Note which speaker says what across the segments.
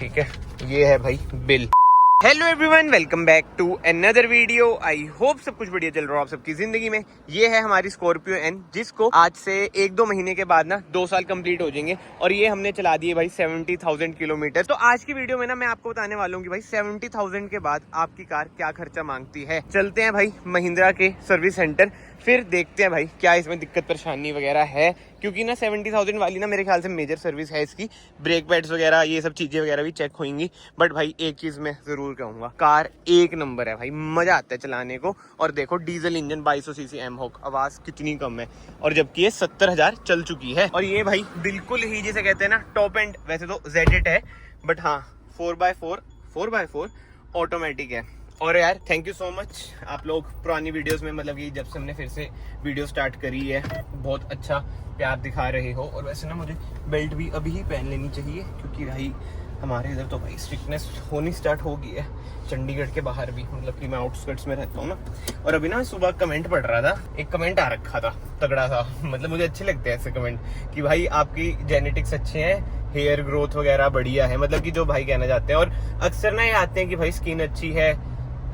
Speaker 1: ठीक है, ये है भाई bill. Hello everyone, welcome back to another video. I hope सब कुछ बढ़िया चल रहा हो आप सबकी जिंदगी में। ये है हमारी स्कॉर्पियो एन, जिसको आज से 1-2 महीने के बाद ना 2 साल कंप्लीट हो जाएंगे और ये हमने चला दी है भाई 70,000 किलोमीटर। तो आज की वीडियो में ना मैं आपको बताने वाला हूँ कि भाई 70,000 के बाद आपकी कार क्या खर्चा मांगती है। चलते हैं भाई महिंद्रा के सर्विस सेंटर, फिर देखते हैं भाई क्या इसमें दिक्कत परेशानी वगैरह है, क्योंकि ना 70,000 वाली ना मेरे ख्याल से मेजर सर्विस है इसकी। ब्रेक पैड्स वगैरह ये सब चीजें वगैरह भी चेक होंगी। बट भाई एक चीज मैं जरूर कहूंगा, कार एक नंबर है भाई, मजा आता है चलाने को। और देखो डीजल इंजन 2200 सीसी एमहॉक, आवाज कितनी कम है, और जबकि ये 70,000 चल चुकी है। और ये भाई बिल्कुल ही जिसे कहते हैं ना टॉप एंड, वैसे तो Z8 है बट हाँ 4x4 ऑटोमेटिक है। और यार थैंक यू सो मच, आप लोग पुरानी वीडियोस में मतलब कि जब से हमने फिर से वीडियो स्टार्ट करी है बहुत अच्छा प्यार दिखा रहे हो। और वैसे ना मुझे बेल्ट भी अभी ही पहन लेनी चाहिए, क्योंकि भाई हमारे इधर तो भाई स्ट्रिक्टनेस होनी स्टार्ट हो गई है, चंडीगढ़ के बाहर भी, मतलब कि मैं आउटस्कर्ट्स में रहता हूँ ना। और अभी ना सुबह कमेंट पढ़ रहा था, एक कमेंट आ रखा था तगड़ा सा, मतलब मुझे अच्छे लगते हैं ऐसे कमेंट कि भाई आपकी जेनेटिक्स अच्छे हैं, हेयर ग्रोथ वगैरह बढ़िया है, मतलब कि जो भाई कहना चाहते हैं। और अक्सर ना ये आते हैं कि भाई स्किन अच्छी है,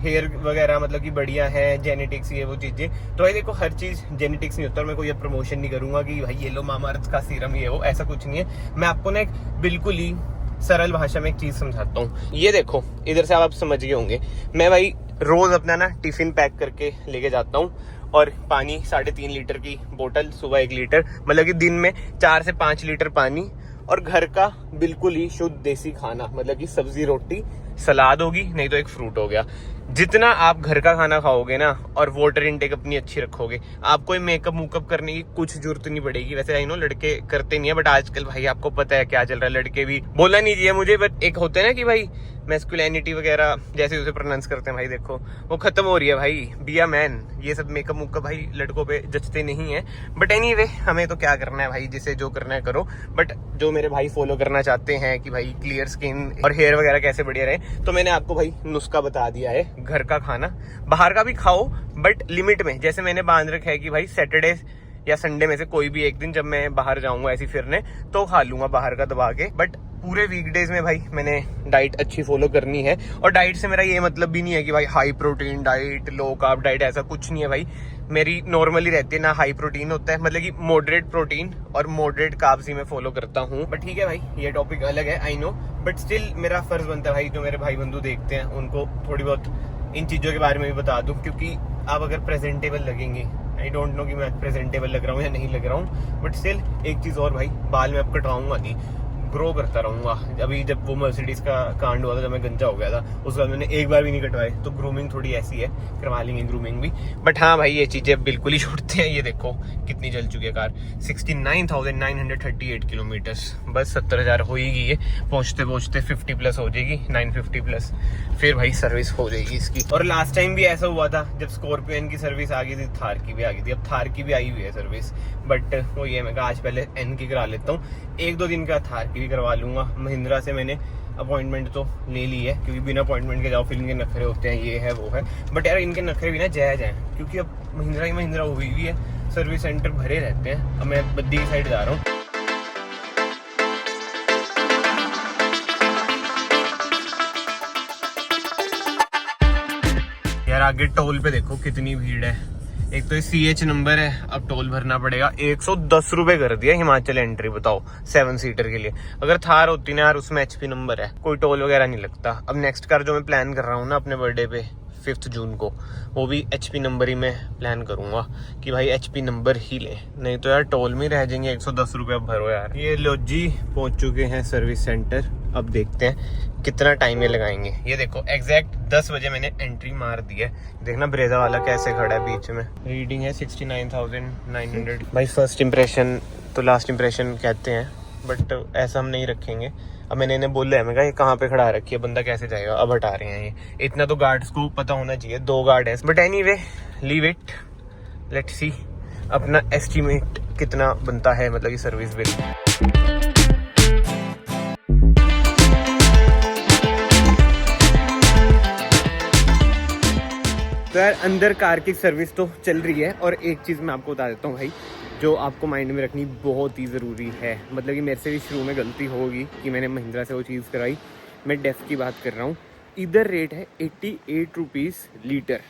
Speaker 1: हेयर वगैरह मतलब कि बढ़िया है, जेनेटिक्स ये वो चीजें। तो भाई देखो हर चीज जेनेटिक्स नहीं होता, और मैं कोई प्रमोशन नहीं करूंगा कि भाई ये लो मामाअर्थ का सीरम ये वो, ऐसा कुछ नहीं है। मैं आपको ना एक बिल्कुल ही सरल भाषा में एक चीज समझाता हूँ। ये देखो इधर से आप समझ गए होंगे, मैं भाई रोज अपना ना टिफिन पैक करके लेके जाता हूँ, और पानी 3.5 लीटर की बोतल, सुबह 1 लीटर, मतलब कि दिन में 4 से 5 लीटर पानी, और घर का बिल्कुल ही शुद्ध देसी खाना, मतलब कि सब्जी रोटी सलाद होगी, नहीं तो एक फ्रूट हो गया। जितना आप घर का खाना खाओगे ना, और वाटर इनटेक अपनी अच्छी रखोगे, आपको मेकअप मुकअप करने की कुछ जरूरत नहीं पड़ेगी। वैसे आई नो लड़के करते नहीं है, बट आजकल भाई आपको पता है क्या चल रहा है, लड़के भी बोलना नहीं चाहिए मुझे, बट एक होते हैं ना कि भाई मैस्कुलिनिटी वगैरह जैसे उसे प्रोनाउंस करते हैं, भाई देखो वो खत्म हो रही है भाई, बी अ मैन। ये सब मेकअप मुकअप भाई लड़कों पे जचते नहीं है। बट एनीवे हमें तो क्या करना है भाई, जिसे जो करना है करो। बट जो मेरे भाई फॉलो करना चाहते हैं कि भाई क्लियर स्किन और हेयर वगैरह कैसे बढ़िया रहे, तो मैंने आपको भाई नुस्खा बता दिया है। घर का खाना, बाहर का भी खाओ बट लिमिट में। जैसे मैंने बांध रखा है कि भाई सैटरडे या संडे में से कोई भी एक दिन जब मैं बाहर जाऊंगा ऐसी फिरने, तो खा लूंगा बाहर का दबा के। बट पूरे वीकडेज में भाई मैंने डाइट अच्छी फॉलो करनी है। और डाइट से मेरा ये मतलब भी नहीं है कि भाई high protein diet, low carb diet, ऐसा कुछ नहीं है भाई। मेरी नॉर्मली रहती है ना, हाई प्रोटीन होता है, मतलब कि मॉडरेट प्रोटीन और मॉडरेट कार्ब्स ही मैं फॉलो करता हूँ। बट ठीक है भाई, ये टॉपिक अलग है आई नो, बट स्टिल मेरा फर्ज बनता है भाई, जो मेरे भाई बंधु देखते हैं उनको थोड़ी बहुत इन चीजों के बारे में भी बता दूं। क्योंकि आप अगर प्रेजेंटेबल लगेंगे, आई डोंट नो कि मैं प्रेजेंटेबल लग रहा हूँ या नहीं लग रहा हूँ, बट स्टिल एक चीज और भाई, बाल में अब कटवाऊंगा नहीं, ग्रो करता रहूंगा। अभी जब वो मर्सिडीज का कांड हुआ था, जब मैं गंजा हो गया था, उसके बाद मैंने एक बार भी नहीं कटवाए। तो ग्रूमिंग थोड़ी ऐसी है, करवा लेंगे ग्रूमिंग भी। बट हाँ भाई ये चीजें बिल्कुल ही छोड़ते हैं। ये देखो कितनी चल चुकी है कार, 69,938 किलोमीटर्स, बस 70,000 हो ही गई है। पहुंचते पहुंचते 50 प्लस हो जाएगी, 950 प्लस, फिर भाई सर्विस हो जाएगी इसकी। और लास्ट टाइम भी ऐसा हुआ था जब स्कॉर्पियो एन की सर्विस आ गई थी, थार की भी आ गई थी। अब थार की भी आई हुई है सर्विस, बट वो ये मैं कहा आज पहले एन की करा लेता हूँ, 1-2 दिन का थार की भी करवा लूंगा। महिंद्रा से मैंने अपॉइंटमेंट तो ले ली है, क्योंकि बिना अपॉइंटमेंट के जाओ फिर इनके नखरे होते हैं, ये है वो है। बट यार इनके नखरे भी ना जायज हैं, क्योंकि अब महिंद्रा ही महिंद्रा हुई है, सर्विस सेंटर भरे रहते हैं। अब मैं बद्दी की साइड जा रहा हूँ। यार आगे टोल पे देखो कितनी भीड़ है। एक तो CH नंबर है, अब टोल भरना पड़ेगा। 110 रुपए कर दिया हिमाचल एंट्री, बताओ 7 सीटर के लिए। अगर थार होती ना यार, उसमें HP नंबर है, कोई टोल वगैरह नहीं लगता। अब नेक्स्ट कार जो मैं प्लान कर रहा हूँ ना अपने बर्थडे पे 5 जून को, वो भी HP नंबर ही मैं प्लान करूंगा कि भाई HP नंबर ही ले, नहीं तो यार टोल में रह जाएंगे। 110 रुपये अब भरो यार। ये लो जी पहुंच चुके हैं सर्विस सेंटर, अब देखते हैं कितना टाइम ये लगाएंगे। ये देखो एग्जैक्ट 10 बजे मैंने एंट्री मार दी है। देखना ब्रेजा वाला कैसे खड़ा है बीच में, रीडिंग है 69,900। भाई फर्स्ट इंप्रेशन तो लास्ट इंप्रेशन कहते हैं, बट ऐसा हम नहीं रखेंगे। अब मैंने इन्हें बोला है, मैं कहा ये कहाँ पे खड़ा रखी है, बंदा कैसे जाएगा। अब हटा रहे हैं ये, इतना तो गार्ड्स को पता होना चाहिए, 2 गार्ड है। But anyway leave it, let's see अपना एस्टिमेट कितना बनता है, मतलब कि सर्विस बिल। तो यार अंदर कार की सर्विस तो चल रही है। और एक चीज़ मैं आपको बता देता हूँ भाई, जो आपको माइंड में रखनी बहुत ही ज़रूरी है, मतलब कि मेरे से भी शुरू में गलती होगी कि मैंने महिंद्रा से वो चीज़ कराई। मैं डेफ की बात कर रहा हूँ। इधर रेट है 88 रुपीज़ लीटर।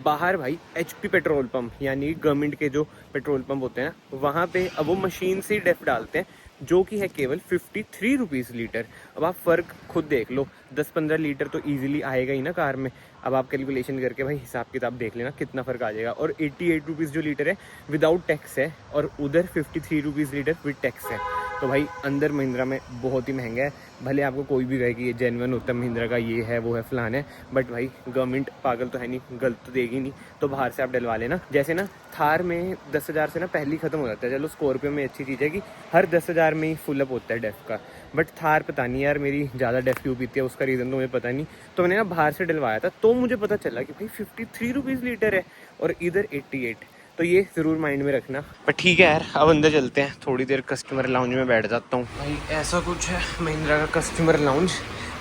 Speaker 1: बाहर भाई HP पेट्रोल पंप यानी गवर्नमेंट के जो पेट्रोल पंप होते हैं ना, वहाँ पे अब वो मशीन से ही डेफ डालते हैं, जो कि है केवल 53 रुपीज़ लीटर। अब आप फ़र्क खुद देख लो, 10-15 लीटर तो इजीली आएगा ही ना कार में। अब आप कैलकुलेशन करके भाई हिसाब किताब देख लेना कितना फ़र्क आ जाएगा। और 88 रुपीज़ जो लीटर है विदाउट टैक्स है, और उधर 53 रुपीज़ लीटर विद टैक्स है। तो भाई अंदर महिंद्रा में बहुत ही महंगा है। भले आपको कोई भी कहे कि ये जेन्युइन होता है महिंद्रा का, ये है वो है फलान है, बट भाई गवर्नमेंट पागल तो है नहीं, गलत तो देगी नहीं, तो बाहर से आप डलवा लेना। जैसे ना थार में 10,000 से ना पहले ही ख़त्म हो जाता है। चलो स्कॉर्पियो में अच्छी चीज़ है कि हर 10,000 में ही फुल अप होता है डेफ का, बट थार पता नहीं यार मेरी ज़्यादा डेफ क्यों पीती है, उसका रीज़न तो मुझे पता नहीं। तो मैंने ना बाहर से डलवाया था, तो मुझे पता चला कि भाई 53 रुपीज़ लीटर है और इधर 88। तो ये ज़रूर माइंड में रखना। पर ठीक है यार, अब अंदर चलते हैं, थोड़ी देर कस्टमर लाउंज में बैठ जाता हूँ। भाई ऐसा कुछ है महिंद्रा का कस्टमर लाउंज।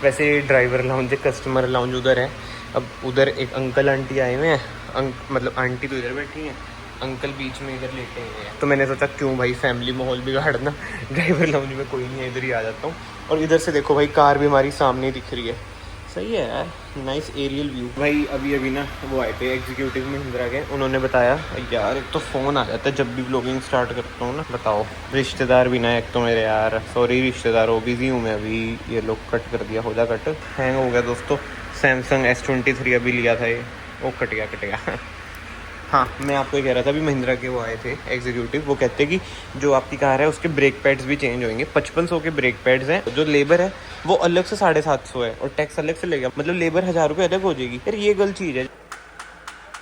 Speaker 1: वैसे ड्राइवर लाउंज है, कस्टमर लाउंज उधर है। अब उधर एक अंकल आंटी आए हुए हैं, मतलब आंटी तो इधर बैठी हैं, अंकल बीच में इधर लेटे हुए हैं। तो मैंने सोचा क्यों भाई फैमिली माहौल बिगाड़ना, ड्राइवर लाउंज में कोई नहीं है, इधर ही आ जाता हूँ। और इधर से देखो भाई कार भी हमारी सामने दिख रही है, सही है यार, नाइस एरियल व्यू। भाई अभी ना वो आए थे एग्जीक्यूटिव महिंद्रा के, उन्होंने बताया यार एक तो फ़ोन आ जाता है जब भी ब्लॉगिंग स्टार्ट करता हूँ ना, बताओ रिश्तेदार भी ना, एक तो मेरे यार, सॉरी रिश्तेदारों, बिजी हूँ मैं अभी। ये लोग कट कर दिया, हो जा कट, हैंग हो गया दोस्तों। सैमसंग S23 अभी लिया था ये, वो कट गया। हाँ, मैं आपको ये कह रहा था, अभी महिंद्रा के वो आए थे एग्जीक्यूटिव, वो कहते हैं कि जो आपकी कार है उसके ब्रेक पैड्स भी चेंज होंगे। 5500 के ब्रेक पैड्स हैं, जो लेबर है वो अलग से 750 है, और टैक्स अलग से लगेगा, मतलब लेबर 1000 रुपये अलग हो जाएगी। यार ये गलत चीज़ है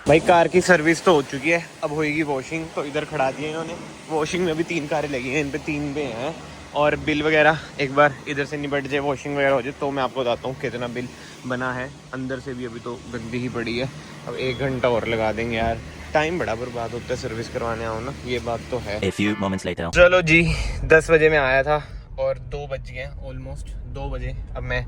Speaker 1: भाई। कार की सर्विस तो हो चुकी है, अब होएगी वॉशिंग, तो इधर खड़ा दिया इन्होंने। वॉशिंग में भी 3 कारें लगी हैं, इन पे 3 पे हैं, और बिल वगैरह एक बार इधर से निपट जाए, वॉशिंग वगैरह हो जाए, तो मैं आपको बताता हूँ कितना बिल बना है। अंदर से भी अभी तो गंदी ही पड़ी है, अब 1 घंटा और लगा देंगे यार, टाइम बड़ा बर्बाद होता है सर्विस करवाने आओ ना, ये बात तो है। A few moments later. चलो जी, 10 बजे मैं आया था और 2 बज गए, ऑलमोस्ट 2 बजे अब मैं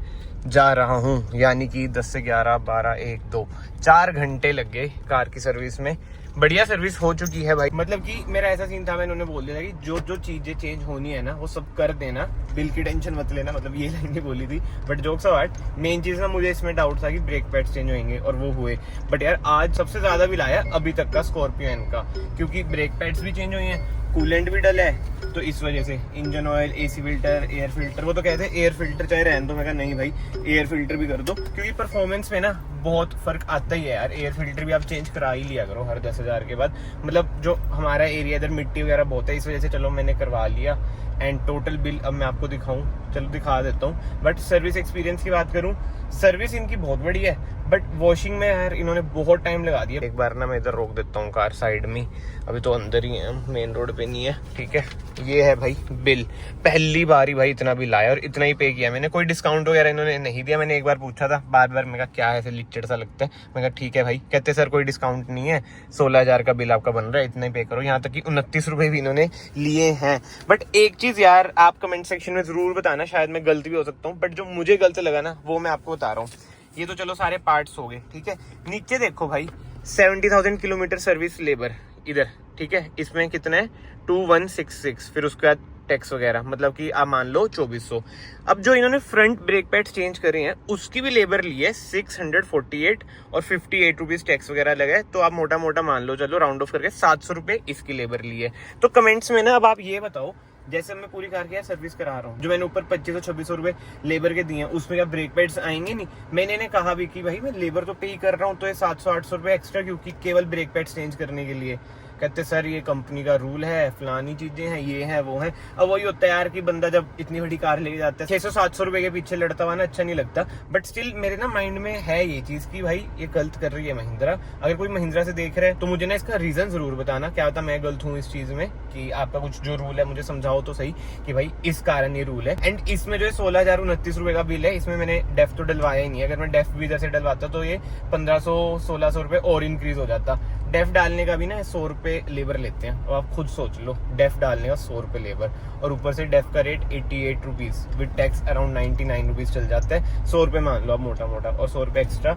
Speaker 1: जा रहा हूँ, यानी कि 10 से 11, 12, 1, 2, 4 घंटे लग गए कार की सर्विस में। बढ़िया सर्विस हो चुकी है भाई, मतलब कि मेरा ऐसा सीन था, मैंने उन्हें बोल दिया था कि जो जो चीजें चेंज होनी है ना वो सब कर देना, बिल की टेंशन मत लेना, मतलब ये लाइन नहीं बोली थी। बट जोक्स अपार्ट, मेन चीज ना मुझे इसमें डाउट था कि ब्रेक पैड्स चेंज होंगे, और वो हुए। बट यार आज सबसे ज्यादा बिल आया अभी तक का स्कॉर्पियो एन का, क्योंकि ब्रेक पैड्स भी चेंज हुए हैं, कूलेंट भी डला है, तो इस वजह से engine oil, AC filter, air filter, वो तो कहते हैं एयर फिल्टर चाहे रहने दो, मैं कहा नहीं भाई एयर फिल्टर भी कर दो, क्योंकि परफॉर्मेंस में ना बहुत फर्क आता ही है यार। एयर फिल्टर भी आप चेंज करा ही लिया करो हर 10,000 के बाद, मतलब जो हमारा एरिया इधर मिट्टी वगैरह बहुत है, इस वजह से चलो मैंने करवा लिया। एंड टोटल बिल अब मैं आपको दिखाऊं, चलो दिखा देता हूँ। बट सर्विस एक्सपीरियंस की बात करूँ, सर्विस इनकी बहुत बढ़िया है, बट वॉशिंग में यार इन्होंने बहुत टाइम लगा दिया। एक बार ना मैं इधर रोक देता हूँ कार साइड में, अभी तो अंदर ही है, मेन रोड पे नहीं है, ठीक है। ये है भाई बिल, पहली बार ही भाई इतना बिल आया और इतना ही पे किया मैंने, कोई डिस्काउंट वगैरह इन्होंने नहीं दिया। मैंने एक बार पूछा था, बार बार मैं कहा क्या ऐसे लिक्चड़ सा लगता है, मैं कहा ठीक है भाई, कहते सर कोई डिस्काउंट नहीं है, 16,000 का बिल आपका बन रहा है, इतना ही पे करो। यहाँ तक कि 29 रुपए भी इन्होंने लिए हैं। बट एक चीज यार, आप कमेंट सेक्शन में जरूर बताना, शायद मैं गलत भी हो सकता हूँ, बट जो मुझे गलत लगा ना वो मैं आपको बता रहा हूँ। ये तो चलो सारे पार्ट्स हो गए, ठीक है। नीचे देखो भाई 70,000 किलोमीटर सर्विस लेबर इधर, ठीक है, इसमें कितना है 2166, फिर उसके बाद टैक्स वगैरह, मतलब कि आप मान लो 2400। अब जो इन्होंने फ्रंट ब्रेक पैड्स चेंज करे हैं उसकी भी लेबर ली है 648, और 58 रुपीज टैक्स वगैरह लगा है, तो आप मोटा मोटा मान लो, चलो राउंड ऑफ करके 700 रुपए इसकी लेबर ली है। तो कमेंट्स में ना अब आप ये बताओ, जैसे मैं पूरी कार की सर्विस करा रहा हूँ, जो मैंने ऊपर 2500-2600 रुपए लेबर के दिए हैं, उसमें क्या ब्रेक पैड्स आएंगे नहीं? मैंने इन्हें कहा भी कि भाई मैं लेबर तो पे ही कर रहा हूँ, तो ये 700-800 रुपए एक्स्ट्रा क्योंकि केवल ब्रेक पैड्स चेंज करने के लिए। कहते सर ये कंपनी का रूल है, फलानी चीजें हैं, ये है वो है। अब वही होता है यार कि बंदा जब इतनी बड़ी कार लेके जाता है 600-700 रुपए के पीछे लड़ता हुआ ना अच्छा नहीं लगता। बट स्टिल मेरे ना माइंड में है ये चीज कि भाई ये गलत कर रही है महिंद्रा। अगर कोई महिंद्रा से देख रहा है तो मुझे ना इसका रीजन जरूर बताना, क्या होता मैं गलत हूँ इस चीज में, कि आपका कुछ जो रूल है मुझे समझाओ तो सही कि भाई इस कारण ये रूल है। एंड इसमें जो है 16,029 रुपए का बिल है, इसमें मैंने डेफ तो डलवाया ही नहीं है। अगर मैं डेफ भी इधर से डलवाता तो ये 1500-1600 रुपए और इंक्रीज हो जाता। डेफ डालने का भी ना 100 रुपए लेबर लेते हैं, और आप खुद सोच लो, डेफ डालने का 100 रुपए लेबर, और ऊपर से डेफ का rate 88 rupees with tax around 99 rupees चल जाता है। 100 रुपए मान लो आप मोटा मोटा, और 100 रुपए एक्स्ट्रा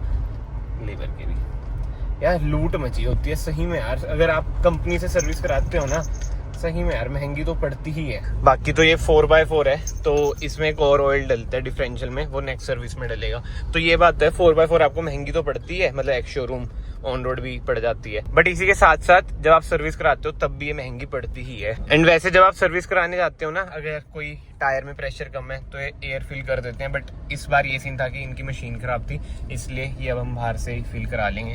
Speaker 1: लेबर के भी। यार लूट मची होती है सही में यार, अगर आप कंपनी से सर्विस कराते हो ना सही में यार महंगी तो पड़ती ही है। बाकी तो ये 4x4 है, तो इसमें एक और ऑयल डलता है डिफरेंशियल में, वो नेक्स्ट सर्विस में डलेगा। तो ये बात है 4x4 आपको महंगी तो पड़ती है, मतलब एक शोरूम ऑन रोड भी पड़ जाती है, बट इसी के साथ साथ जब आप सर्विस कराते हो तब भी ये महंगी पड़ती ही है। एंड वैसे जब आप सर्विस कराने जाते हो ना, अगर कोई टायर में प्रेशर कम है तो ये एयर फिल कर देते हैं, बट इस बार ये सीन था कि इनकी मशीन खराब थी, इसलिए ये अब हम बाहर से ही फिल करा लेंगे।